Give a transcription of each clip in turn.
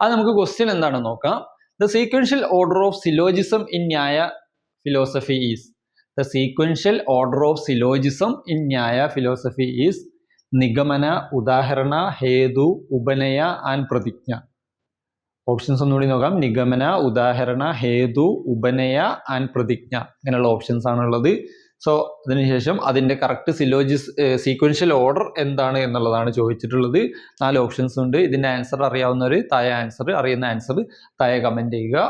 അത് നമുക്ക് ക്വസ്റ്റ്യൻ എന്താണെന്ന് നോക്കാം. The sequential order of syllogism in Nyaya philosophy is. The sequential order of syllogism in Nyaya philosophy is നിഗമന, ഉദാഹരണ, ഹേതു, ഉപനയ ആൻഡ് പ്രതിജ്ഞ. ഓപ്ഷൻസ് ഒന്നുകൂടി നോക്കാം. നിഗമന, ഉദാഹരണ, ഹേതു, ഉപനയ ആൻഡ് പ്രതിജ്ഞ, ഇങ്ങനെയുള്ള ഓപ്ഷൻസ് ആണുള്ളത്. സോ അതിനുശേഷം അതിൻ്റെ കറക്റ്റ് സീക്വൻഷ്യൽ ഓർഡർ എന്താണ് എന്നുള്ളതാണ് ചോദിച്ചിട്ടുള്ളത്. 4 ഓപ്ഷൻസ് ഉണ്ട്. ഇതിൻ്റെ ആൻസർ അറിയാവുന്നവർ താഴെ അറിയുന്ന ആൻസർ താഴെ കമൻറ്റ് ചെയ്യുക.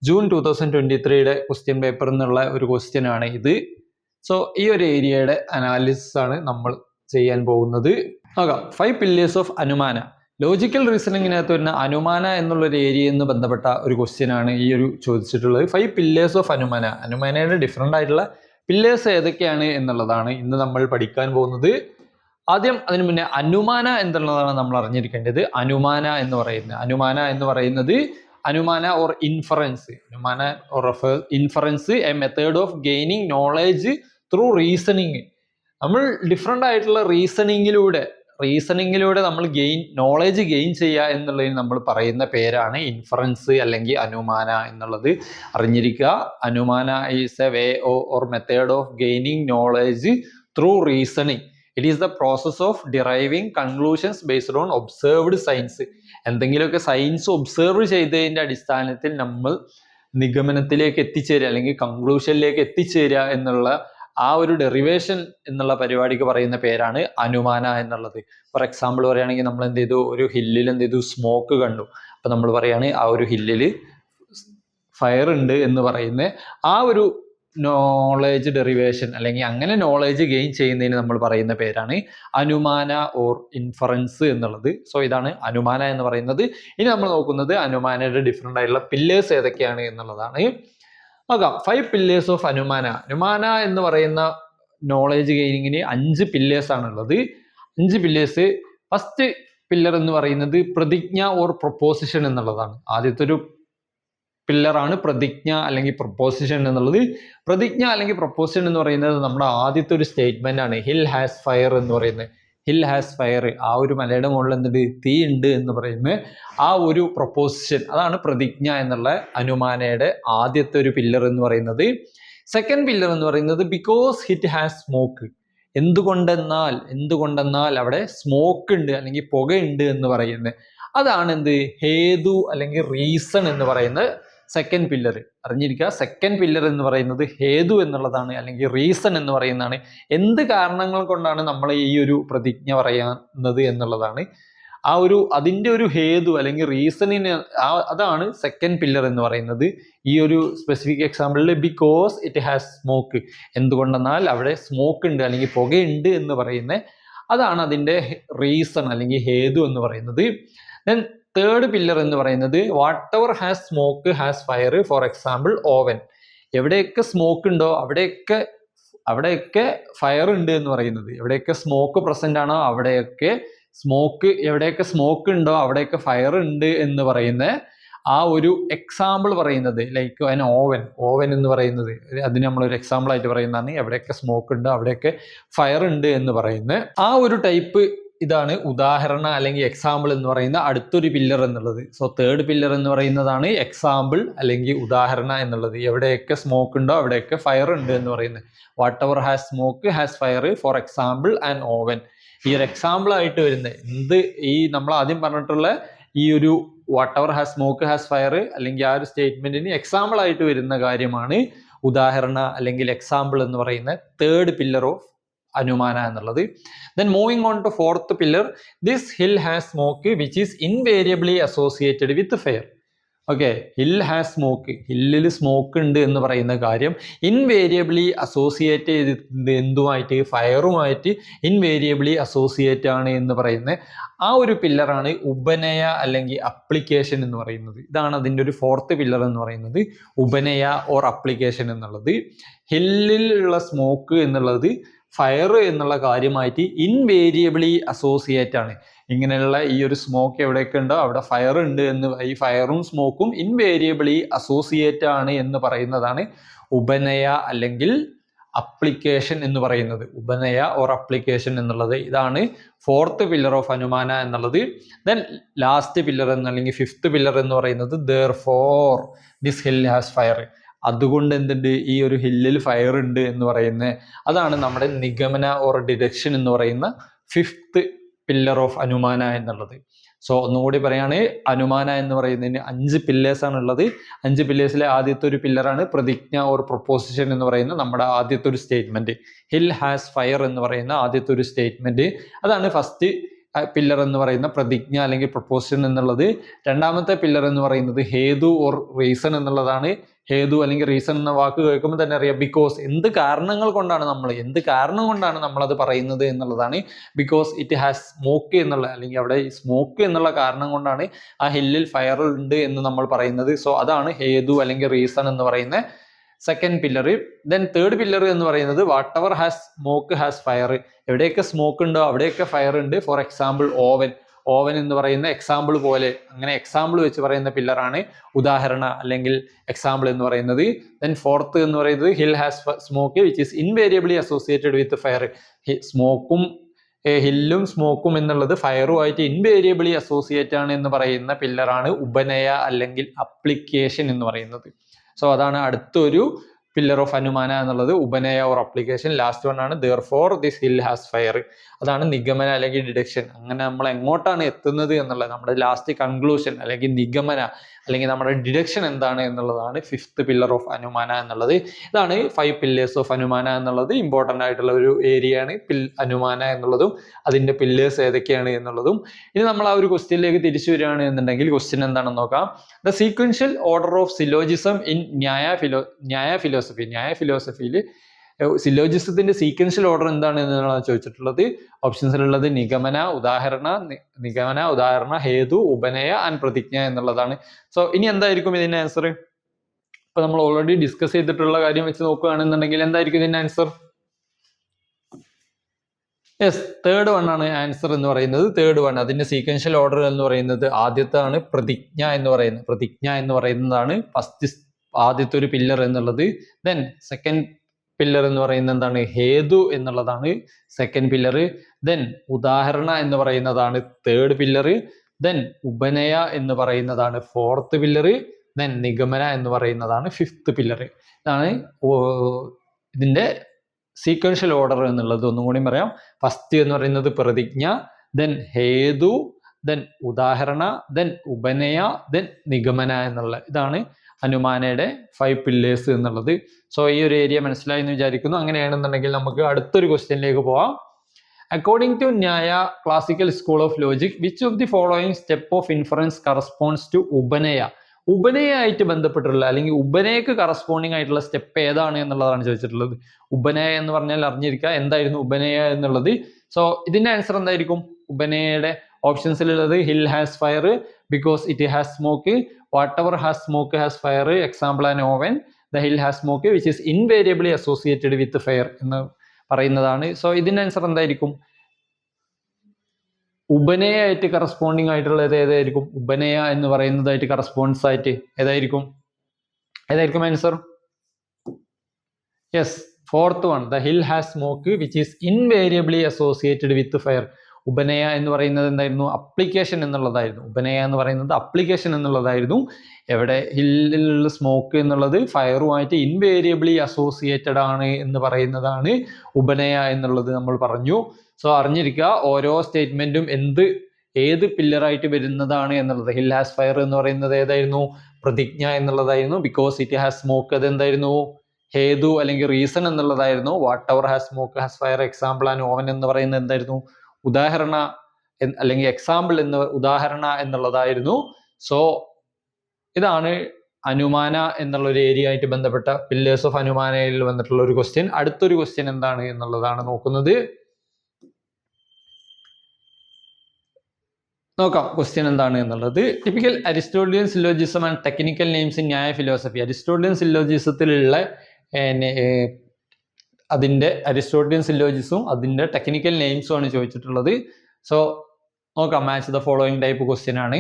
ജൂൺ 2023 ക്വസ്റ്റ്യൻ പേപ്പറിൽ നിന്നുള്ള ഒരു ക്വസ്റ്റ്യൻ ആണ് ഇത്. സോ ഈ ഒരു ഏരിയയുടെ അനാലിസിസ് ആണ് നമ്മൾ ചെയ്യാൻ പോകുന്നത്. നോക്കാം. 5 പില്ലേഴ്സ് ഓഫ് അനുമാന. ലോജിക്കൽ റീസണിങ്ങിനകത്ത് വരുന്ന അനുമാന എന്നുള്ളൊരു ഏരിയയിൽ നിന്ന് ബന്ധപ്പെട്ട ഒരു ക്വസ്റ്റ്യൻ ആണ് ഈ ഒരു ചോദിച്ചിട്ടുള്ളത്. 5 പില്ലേഴ്സ് ഓഫ് അനുമാന. അനുമാനയുടെ ഡിഫറെൻ്റ് ആയിട്ടുള്ള പില്ലേഴ്സ് ഏതൊക്കെയാണ് എന്നുള്ളതാണ് ഇന്ന് നമ്മൾ പഠിക്കാൻ പോകുന്നത്. ആദ്യം അതിനു മുന്നേ അനുമാന എന്നുള്ളതാണ് നമ്മൾ അറിഞ്ഞിരിക്കേണ്ടത്. അനുമാന എന്ന് പറയുന്നത് അനുമാന ഓർ ഇൻഫറൻസ്. അനുമാന or inference a method of gaining knowledge through reasoning. നമ്മൾ ഡിഫറെൻ്റ് ആയിട്ടുള്ള റീസണിങ്ങിലൂടെ നമ്മൾ നോളേജ് ഗെയിൻ ചെയ്യുക എന്നുള്ളതിന് നമ്മൾ പറയുന്ന പേരാണ് ഇൻഫറൻസ് അല്ലെങ്കിൽ അനുമാന എന്നുള്ളത് അറിഞ്ഞിരിക്കുക. അനുമാന is a way or method of gaining knowledge through reasoning. It is the process of deriving conclusions based on observed science. എന്തെങ്കിലുമൊക്കെ സയൻസ് ഒബ്സേർവ് ചെയ്തതിൻ്റെ അടിസ്ഥാനത്തിൽ നമ്മൾ നിഗമനത്തിലേക്ക് എത്തിച്ചേരുക അല്ലെങ്കിൽ കൺക്ലൂഷനിലേക്ക് എത്തിച്ചേരുക എന്നുള്ള ആ ഒരു ഡെറിവേഷൻ എന്നുള്ള പരിപാടിക്ക് പറയുന്ന പേരാണ് അനുമാന എന്നുള്ളത്. ഫോർ എക്സാമ്പിൾ പറയുകയാണെങ്കിൽ നമ്മൾ എന്ത് ചെയ്തു, ഒരു ഹില്ലിൽ സ്മോക്ക് കണ്ടു. അപ്പൊ നമ്മൾ പറയാണ് ആ ഒരു ഹില്ലിൽ ഫയർ ഉണ്ട് എന്ന് പറയുന്ന ആ ഒരു നോളേജ് ഡെറിവേഷൻ അല്ലെങ്കിൽ അങ്ങനെ നോളേജ് ഗെയിൻ ചെയ്യുന്നതിന് നമ്മൾ പറയുന്ന പേരാണ് അനുമാന ഓർ ഇൻഫറൻസ് എന്നുള്ളത്. സോ ഇതാണ് അനുമാന എന്ന് പറയുന്നത്. ഇനി നമ്മൾ നോക്കുന്നത് അനുമാനയുടെ ഡിഫറെൻ്റ് ആയിട്ടുള്ള പില്ലേഴ്സ് ഏതൊക്കെയാണ് എന്നുള്ളതാണ്. നോക്കാം. 5 പില്ലേഴ്സ് ഓഫ് അനുമാന. അനുമാന എന്ന് പറയുന്ന നോളേജ് ഗെയിനിങ്ങിന് 5 പില്ലേഴ്സ് ആണുള്ളത്. 5 പില്ലേഴ്സ്. ഫസ്റ്റ് പില്ലർ എന്ന് പറയുന്നത് പ്രതിജ്ഞ ഓർ പ്രൊപ്പോസിഷൻ എന്നുള്ളതാണ്. ആദ്യത്തെ ഒരു പില്ലറാണ് പ്രതിജ്ഞ അല്ലെങ്കിൽ പ്രൊപ്പോസിഷൻ എന്നുള്ളത്. പ്രതിജ്ഞ അല്ലെങ്കിൽ പ്രൊപ്പോസിഷൻ എന്ന് പറയുന്നത് നമ്മുടെ ആദ്യത്തെ ഒരു സ്റ്റേറ്റ്മെന്റ് ആണ്. ഹിൽ ഹാസ് ഫയർ എന്ന് പറയുന്നത്. ഹിൽ ഹാസ് ഫയർ, ആ ഒരു മലയുടെ മുകളിൽ എന്തുണ്ട്, തീ ഉണ്ട് എന്ന് പറയുന്നത് ആ ഒരു പ്രൊപ്പോസിഷൻ, അതാണ് പ്രതിജ്ഞ എന്നുള്ള അനുമാനയുടെ ആദ്യത്തെ ഒരു പില്ലർ എന്ന് പറയുന്നത്. സെക്കൻഡ് പില്ലർ എന്ന് പറയുന്നത് ബിക്കോസ് ഇറ്റ് ഹാസ് സ്മോക്ക്. എന്തുകൊണ്ടെന്നാൽ അവിടെ സ്മോക്ക് ഉണ്ട് അല്ലെങ്കിൽ പുകയുണ്ട് എന്ന് പറയുന്നത് അതാണ് എന്ത്, ഹേതു അല്ലെങ്കിൽ റീസൺ എന്ന് പറയുന്ന സെക്കൻഡ് പില്ലർ അറിഞ്ഞിരിക്കുക. സെക്കൻഡ് പില്ലർ എന്ന് പറയുന്നത് ഹേതു എന്നുള്ളതാണ് അല്ലെങ്കിൽ റീസൺ എന്ന് പറയുന്നതാണ്. എന്ത് കാരണങ്ങൾ കൊണ്ടാണ് നമ്മൾ ഈ ഒരു പ്രതിജ്ഞ പറയുന്നത് എന്നുള്ളതാണ് അതിൻ്റെ ഒരു ഹേതു അല്ലെങ്കിൽ റീസണിന് അതാണ് സെക്കൻഡ് പില്ലർ എന്ന് പറയുന്നത്. ഈ ഒരു സ്പെസിഫിക് എക്സാമ്പിളിൽ ബിക്കോസ് ഇറ്റ് ഹാസ് സ്മോക്ക്, എന്തുകൊണ്ടെന്നാൽ അവിടെ സ്മോക്ക് ഉണ്ട് അല്ലെങ്കിൽ പുകയുണ്ട് എന്ന് പറയുന്നത് അതാണ് അതിൻ്റെ റീസൺ അല്ലെങ്കിൽ ഹേതു എന്ന് പറയുന്നത്. ദെൻ തേർഡ് പില്ലർ എന്ന് പറയുന്നത് what ever has smoke has fire. For example oven. എവിടെയൊക്കെ സ്മോക്ക് ഉണ്ടോ അവിടെയൊക്കെ ഫയർ ഉണ്ട് എന്ന് പറയുന്നത്. എവിടെയൊക്കെ സ്മോക്ക് പ്രസന്റ് ആണോ എവിടെയൊക്കെ സ്മോക്ക് ഉണ്ടോ അവിടെയൊക്കെ ഫയർ ഉണ്ട് എന്ന് പറയുന്ന ആ ഒരു എക്സാമ്പിൾ പറയുന്നത് ലൈക്ക് ഓവൻ എന്ന് പറയുന്നത് അതിന് നമ്മളൊരു എക്സാമ്പിൾ ആയിട്ട് പറയുന്നതാണ്. എവിടെയൊക്കെ സ്മോക്ക് ഉണ്ട് അവിടെയൊക്കെ ഫയർ ഉണ്ട് എന്ന് പറയുന്നത് ആ ഒരു ടൈപ്പ് ഇതാണ് ഉദാഹരണ അല്ലെങ്കിൽ എക്സാമ്പിൾ എന്ന് പറയുന്ന അടുത്തൊരു പില്ലർ എന്നുള്ളത്. സോ തേർഡ് പില്ലർ എന്ന് പറയുന്നതാണ് എക്സാമ്പിൾ അല്ലെങ്കിൽ ഉദാഹരണ എന്നുള്ളത്. എവിടെയൊക്കെ സ്മോക്ക് ഉണ്ടോ അവിടെയൊക്കെ ഫയർ ഉണ്ട് എന്ന് പറയുന്നത്. What ever has smoke has fire. For example and oven. ഈ ഒരു എക്സാമ്പിൾ ആയിട്ട് വരുന്നത് നമ്മൾ ആദ്യം പറഞ്ഞിട്ടുള്ള ഈ ഒരു what ever has smoke has fire അല്ലെങ്കിൽ ആ ഒരു സ്റ്റേറ്റ്മെന്റിന് എക്സാമ്പിൾ ആയിട്ട് വരുന്ന കാര്യമാണ് ഉദാഹരണ അല്ലെങ്കിൽ എക്സാമ്പിൾ എന്ന് പറയുന്ന തേർഡ് പില്ലർ ഓഫ് അനുമാന എന്നുള്ളത്. Then moving on to fourth pillar, this hill has smoke which is invariably associated with fire. Okay, hill has smoke, ഹില്ലിൽ സ്മോക്ക് ഉണ്ട് എന്ന് പറയുന്ന കാര്യം ഇൻവേരിയബിളി അസോസിയേറ്റ് ചെയ്തിട്ടുണ്ട് എന്തുമായിട്ട്, ഫയറുമായിട്ട് ഇൻവേരിയബിളി അസോസിയേറ്റ് ആണ് എന്ന് പറയുന്ന ആ ഒരു പില്ലറാണ് ഉപനയ അല്ലെങ്കിൽ അപ്ലിക്കേഷൻ എന്ന് പറയുന്നത്. ഇതാണ് അതിൻ്റെ ഒരു ഫോർത്ത് പില്ലർ എന്ന് പറയുന്നത്, ഉപനയ ഓർ അപ്ലിക്കേഷൻ എന്നുള്ളത്. ഹില്ലിലുള്ള സ്മോക്ക് എന്നുള്ളത് ഫയർ എന്നുള്ള കാര്യമായിട്ട് ഇൻവേരിയബിളി അസോസിയേറ്റ് ആണ്. ഇങ്ങനെയുള്ള ഈ ഒരു സ്മോക്ക് എവിടെയൊക്കെ ഉണ്ടോ അവിടെ ഫയർ ഉണ്ട് എന്ന്, ഈ ഫയറും സ്മോക്കും ഇൻവേരിയബിളി അസോസിയേറ്റ് ആണ് എന്ന് പറയുന്നതാണ് ഉപനയ അല്ലെങ്കിൽ അപ്ലിക്കേഷൻ എന്ന് പറയുന്നത്. ഉപനയ ഓർ അപ്ലിക്കേഷൻ എന്നുള്ളത് ഇതാണ് ഫോർത്ത് പില്ലർ ഓഫ് അനുമാന എന്നുള്ളത്. ദെൻ ലാസ്റ്റ് പില്ലർ അല്ലെങ്കിൽ ഫിഫ്ത്ത് പില്ലർ എന്ന് പറയുന്നത് therefore this hill has fire. അതുകൊണ്ട് എന്തുണ്ട്, ഈ ഒരു ഹില്ലിൽ ഫയർ ഉണ്ട് എന്ന് പറയുന്നത്. അതാണ് നമ്മുടെ നിഗമന ഓർ ഡിഡക്ഷൻ എന്ന് പറയുന്ന ഫിഫ്ത്ത് പില്ലർ ഓഫ് അനുമാന എന്നുള്ളത്. സോ ഒന്നുകൂടി പറയാണ്, അനുമാന എന്ന് പറയുന്നതിന് 5 പില്ലേഴ്സ് ആണ് ഉള്ളത്. 5 പില്ലേഴ്സിലെ ആദ്യത്തെ ഒരു പില്ലറാണ് പ്രതിജ്ഞ ഓർ പ്രൊപ്പോസിഷൻ എന്ന് പറയുന്ന നമ്മുടെ ആദ്യത്തെ ഒരു സ്റ്റേറ്റ്മെന്റ്. ഹിൽ ഹാസ് ഫയർ എന്ന് പറയുന്ന ആദ്യത്തെ ഒരു സ്റ്റേറ്റ്മെന്റ്, അതാണ് ഫസ്റ്റ് പില്ലർ എന്ന് പറയുന്ന പ്രതിജ്ഞ അല്ലെങ്കിൽ പ്രൊപ്പോസിഷൻ എന്നുള്ളത്. രണ്ടാമത്തെ പില്ലർ എന്ന് പറയുന്നത് ഹേതു ഓർ റീസൺ എന്നുള്ളതാണ്. ഹേതു അല്ലെങ്കിൽ റീസൺ എന്ന വാക്ക് കേൾക്കുമ്പോൾ തന്നെ അറിയാം, ബിക്കോസ് എന്ത് കാരണം കൊണ്ടാണ് നമ്മളത് പറയുന്നത് എന്നുള്ളതാണ്. ബിക്കോസ് ഇറ്റ് ഹാസ് സ്മോക്ക് എന്നുള്ള അല്ലെങ്കിൽ അവിടെ സ്മോക്ക് എന്നുള്ള കാരണം കൊണ്ടാണ് ആ ഹില്ലിൽ ഫയർ ഉണ്ട് എന്ന് നമ്മൾ പറയുന്നത്. സോ അതാണ് ഹേതു അല്ലെങ്കിൽ റീസൺ എന്ന് പറയുന്ന second pillar. Then third pillar എന്ന് പറയുന്നത് what ever has smoke has fire. എവിടെയൊക്കെ സ്മോക്ക് ഉണ്ടോ അവിടെയൊക്കെ ഫയർ ഉണ്ട്. ഫോർ എക്സാമ്പിൾ ഓവൻ എന്ന് പറയുന്ന എക്സാമ്പിൾ പോലെ, അങ്ങനെ എക്സാമ്പിൾ വെച്ച് പറയുന്ന പില്ലറാണ് ഉദാഹരണ അല്ലെങ്കിൽ എക്സാമ്പിൾ എന്ന് പറയുന്നത്. ദെൻ ഫോർത്ത് എന്ന് പറയുന്നത് hill has smoke which is invariably associated with fire. ഹില്ലും സ്മോക്കും എന്നുള്ളത് ഫയറുമായിട്ട് ഇൻവേരിയബിളി അസോസിയേറ്റ് ആണ് എന്ന് പറയുന്ന പില്ലറാണ് ഉപനയ അല്ലെങ്കിൽ അപ്ലിക്കേഷൻ എന്ന് പറയുന്നത്. സോ അതാണ് അടുത്തൊരു പില്ലർ ഓഫ് അനുമാന എന്നുള്ളത്, ഉപനയ ഓർ അപ്ലിക്കേഷൻ. ലാസ്റ്റ് വൺ ആണ് therefore this hill has fire. അതാണ് നിഗമന അല്ലെങ്കിൽ ഡിഡക്ഷൻ. അങ്ങനെ നമ്മൾ എങ്ങോട്ടാണ് എത്തുന്നത് എന്നുള്ളത്, നമ്മുടെ ലാസ്റ്റ് കൺക്ലൂഷൻ അല്ലെങ്കിൽ നിഗമന അല്ലെങ്കിൽ നമ്മുടെ ഡിഡക്ഷൻ എന്താണ് എന്നുള്ളതാണ് ഫിഫ്ത്ത് പില്ലർ ഓഫ് അനുമാന എന്നുള്ളത്. ഇതാണ് 5 പില്ലേഴ്സ് ഓഫ് അനുമാന എന്നുള്ളത്. ഇമ്പോർട്ടൻ്റ് ആയിട്ടുള്ള ഒരു ഏരിയയാണ് അനുമാന എന്നുള്ളതും അതിൻ്റെ പില്ലേഴ്സ് ഏതൊക്കെയാണ് എന്നുള്ളതും. ഇനി നമ്മൾ ആ ഒരു ക്വസ്റ്റ്യനിലേക്ക് തിരിച്ചു വരികയാണ് എന്നുണ്ടെങ്കിൽ ക്വസ്റ്റ്യൻ എന്താണെന്ന് നോക്കാം. The sequential order of syllogism in ന്യായ ഫിലോസഫിയിൽ സിലോജിസത്തിന്റെ സീക്വൻഷ്യൽ ഓർഡർ എന്താണ് എന്നാണ് ചോദിച്ചിട്ടുള്ളത്. ഓപ്ഷൻസിലുള്ളത് നിഗമന, ഉദാഹരണ, ഹേതു, ഉപനയ ആൻഡ് പ്രതിജ്ഞ എന്നുള്ളതാണ്. സോ ഇനി എന്തായിരിക്കും ഇതിന്റെ ആൻസർ? ഇപ്പൊ നമ്മൾ ഓൾറെഡി ഡിസ്കസ് ചെയ്തിട്ടുള്ള കാര്യം വെച്ച് നോക്കുകയാണെന്നുണ്ടെങ്കിൽ എന്തായിരിക്കും ഇതിന്റെ ആൻസർ? യെസ്, തേർഡ് വൺ ആണ് ആൻസർ എന്ന് പറയുന്നത്. തേർഡ് വൺ, അതിന്റെ സീക്വൻഷ്യൽ ഓർഡർ എന്ന് പറയുന്നത് ആദ്യത്താണ് പ്രതിജ്ഞ എന്ന് പറയുന്നതാണ് ആദ്യത്തെ ഒരു പില്ലർ എന്നുള്ളത്. ദെൻ സെക്കൻഡ് പില്ലർ എന്ന് പറയുന്നത് എന്താണ്? ഹേതു എന്നുള്ളതാണ് സെക്കൻഡ് പില്ലർ. ദെൻ ഉദാഹരണ എന്ന് പറയുന്നതാണ് തേർഡ് പില്ലർ. ദെൻ ഉപനയ എന്ന് പറയുന്നതാണ് ഫോർത്ത് പില്ലർ. ദെൻ നിഗമന എന്ന് പറയുന്നതാണ് ഫിഫ്ത്ത് പില്ലർ. ഇതാണ് ഇതിന്റെ സീക്വൻഷ്യൽ ഓർഡർ എന്നുള്ളത്. ഒന്നും കൂടി പറയാം. ഫസ്റ്റ് എന്ന് പറയുന്നത് പ്രതിജ്ഞ, ദെൻ ഹേതു, ദെൻ ഉദാഹരണ, ദെൻ ഉപനയ, ദെൻ നിഗമന എന്നുള്ള ഇതാണ് അനുമാനയുടെ 5 പില്ലേഴ്സ് എന്നുള്ളത്. സോ ഈ ഒരു ഏരിയ മനസ്സിലായി എന്ന് വിചാരിക്കുന്നു. അങ്ങനെയാണെന്നുണ്ടെങ്കിൽ നമുക്ക് അടുത്തൊരു ക്വസ്റ്റ്യനിലേക്ക് പോവാം. According to Nyaya classical school of logic which of the following step of inference corresponds to ഉപനയ? ഉപനയായിട്ട് ബന്ധപ്പെട്ടുള്ള അല്ലെങ്കിൽ ഉപനയക്ക് കറസ്പോണ്ടിങ് ആയിട്ടുള്ള സ്റ്റെപ്പ് ഏതാണ് എന്നുള്ളതാണ് ചോദിച്ചിട്ടുള്ളത്. ഉപനയ എന്ന് പറഞ്ഞാൽ അറിഞ്ഞിരിക്കുക എന്തായിരുന്നു ഉപനയ എന്നുള്ളത്. സോ ഇതിന്റെ ആൻസർ എന്തായിരിക്കും? ഉപനയയുടെ ഓപ്ഷൻസിലുള്ളത് hill has fire because it has smoke, what ever has smoke has fire, example an oven, the hill has smoke which is invariably associated with fire എന്ന് പറയുന്നതാണ്. സോ ഇതിന്റെ ആൻസർ എന്തായിരിക്കും? ഉപനയായിട്ട് കറസ്പോണ്ടിങ് ആയിട്ടുള്ളത് ഏതായിരിക്കും? ഉപനയ എന്ന് പറയുന്നതായിട്ട് കറസ്പോൺസ് ആയിട്ട് ഏതായിരിക്കും answer? Yes, fourth one, the hill has smoke which is invariably associated with fire. ഉപനയ എന്ന് പറയുന്നത് എന്തായിരുന്നു? അപ്ലിക്കേഷൻ എന്നുള്ളതായിരുന്നു. ഉപനയ എന്ന് പറയുന്നത് അപ്ലിക്കേഷൻ എന്നുള്ളതായിരുന്നു. എവിടെ? ഹില്ലിലുള്ള സ്മോക്ക് എന്നുള്ളത് ഫയറുമായിട്ട് ഇൻവേരിയബിളി അസോസിയേറ്റഡ് ആണ് എന്ന് പറയുന്നതാണ് ഉപനയ എന്നുള്ളത് നമ്മൾ പറഞ്ഞു. സോ അറിഞ്ഞിരിക്കുക, ഓരോ സ്റ്റേറ്റ്മെന്റും ഏത് പില്ലറായിട്ട് വരുന്നതാണ് എന്നുള്ളത്. ഹിൽ ഹാസ് ഫയർ എന്ന് പറയുന്നത് ഏതായിരുന്നു? പ്രതിജ്ഞ എന്നുള്ളതായിരുന്നു. ബിക്കോസ് ഇറ്റ് ഹാസ് സ്മോക്ക് അത് എന്തായിരുന്നു? ഹേതു അല്ലെങ്കിൽ റീസൺ എന്നുള്ളതായിരുന്നു. What ever has smoke has fire, example and oven എന്ന് പറയുന്നത് എന്തായിരുന്നു? ഉദാഹരണ അല്ലെങ്കിൽ എക്സാമ്പിൾ ഉദാഹരണ എന്നുള്ളതായിരുന്നു. സോ ഇതാണ് അനുമാന എന്നുള്ള ഒരു ഏരിയ ആയിട്ട് ബന്ധപ്പെട്ട പില്ലേഴ്സ് ഓഫ് അനുമാനയിൽ വന്നിട്ടുള്ള ഒരു ക്വസ്റ്റ്യൻ. അടുത്തൊരു ക്വസ്റ്റ്യൻ എന്താണ് എന്നുള്ളതാണ് നോക്കുന്നത്. നോക്കാം ക്വസ്റ്റ്യൻ എന്താണ് എന്നുള്ളത്. Typical Aristotelian syllogism and technical names in Nyaya philosophy. Aristotelian സിലോജിസത്തിലുള്ള അരിസ്റ്റോട്ടിലിയൻ സിലോജിസും അതിന്റെ ടെക്നിക്കൽ നെയിംസും ആണ് ചോദിച്ചിട്ടുള്ളത്. സോ നോക്കാം, match the following type question ആണ്.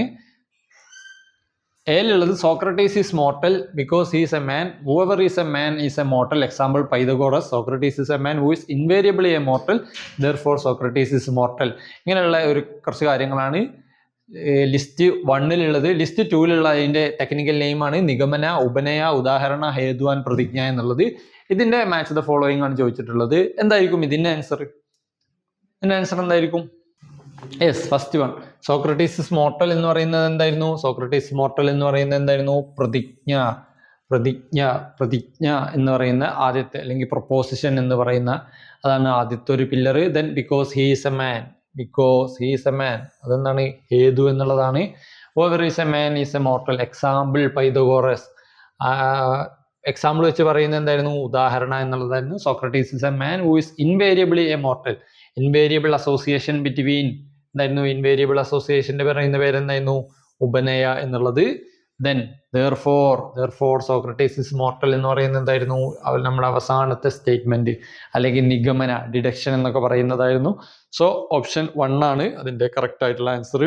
എയിലുള്ളത് Socrates is mortal because he's a man, whoever is a man is a mortal, example Pythagoras. Socrates is a man who is invariably a mortal, therefore Socrates is mortal. ഇങ്ങനെയുള്ള കുറച്ച് കാര്യങ്ങളാണ് list 1-ലുള്ളത്. List 2-ലുള്ള അതിൻ്റെ technical നെയിമാണ് നിഗമന, ഉപനയ, ഉദാഹരണ, ഹേതു and പ്രതിജ്ഞ എന്നുള്ളത്. ഇതിന്റെ match the following ആണ് ചോദിച്ചിട്ടുള്ളത്. എന്തായിരിക്കും ഇതിന്റെ ആൻസർ? ഇതിന്റെ ആൻസർ എന്തായിരിക്കും? Yes, first one. Socrates mortal എന്ന് പറയുന്നത് എന്തായിരുന്നു? സോക്രട്ടീസ് മോർട്ടൽ എന്ന് പറയുന്നത് എന്തായിരുന്നു? പ്രതിജ്ഞ. പ്രതിജ്ഞ പ്രതിജ്ഞ എന്ന് പറയുന്ന ആദ്യത്തെ, അല്ലെങ്കിൽ പ്രൊപ്പോസിഷൻ എന്ന് പറയുന്ന, അതാണ് ആദ്യത്തെ ഒരു pillar. Then because he is a man, because he is a മാൻ, അതെന്താണ്? ഹേതു എന്നുള്ളതാണ്. Over is a man is a mortal, example Pythagoras. Example വെച്ച് പറയുന്നത് എന്തായിരുന്നു? ഉദാഹരണ എന്നുള്ളതായിരുന്നു. Socrates is a man who is invariably a mortal. Invariable association between എന്തായിരുന്നു? Invariable അസോസിയേഷന്റെ പറയുന്ന പേരെന്തായിരുന്നു? ഉപനയ എന്നുള്ളത്. Then therefore Socrates is mortal എന്ന് പറയുന്നത് എന്തായിരുന്നു? നമ്മുടെ അവസാനത്തെ സ്റ്റേറ്റ്മെന്റ്, അല്ലെങ്കിൽ നിഗമന, ഡിഡക്ഷൻ എന്നൊക്കെ പറയുന്നതായിരുന്നു. സോ ഓപ്ഷൻ 1 ആണ് അതിന്റെ കറക്റ്റ് ആയിട്ടുള്ള ആൻസർ.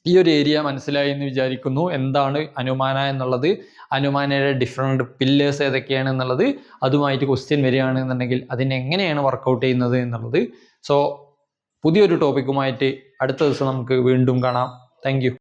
ഈ ഒരു ഏരിയ മനസ്സിലായി എന്ന് വിചാരിക്കുന്നു. എന്താണ് അനുമാന എന്നുള്ളത്, അനുമാനയുടെ ഡിഫറെൻറ്റ് പില്ലേഴ്സ് ഏതൊക്കെയാണ് എന്നുള്ളത്, അതുമായിട്ട് ക്വസ്റ്റ്യൻ വരികയാണെന്നുണ്ടെങ്കിൽ അതിനെങ്ങനെയാണ് വർക്കൗട്ട് ചെയ്യുന്നത് എന്നുള്ളത്. സോ പുതിയൊരു ടോപ്പിക്കുമായിട്ട് അടുത്ത ദിവസം നമുക്ക് വീണ്ടും കാണാം. Thank you.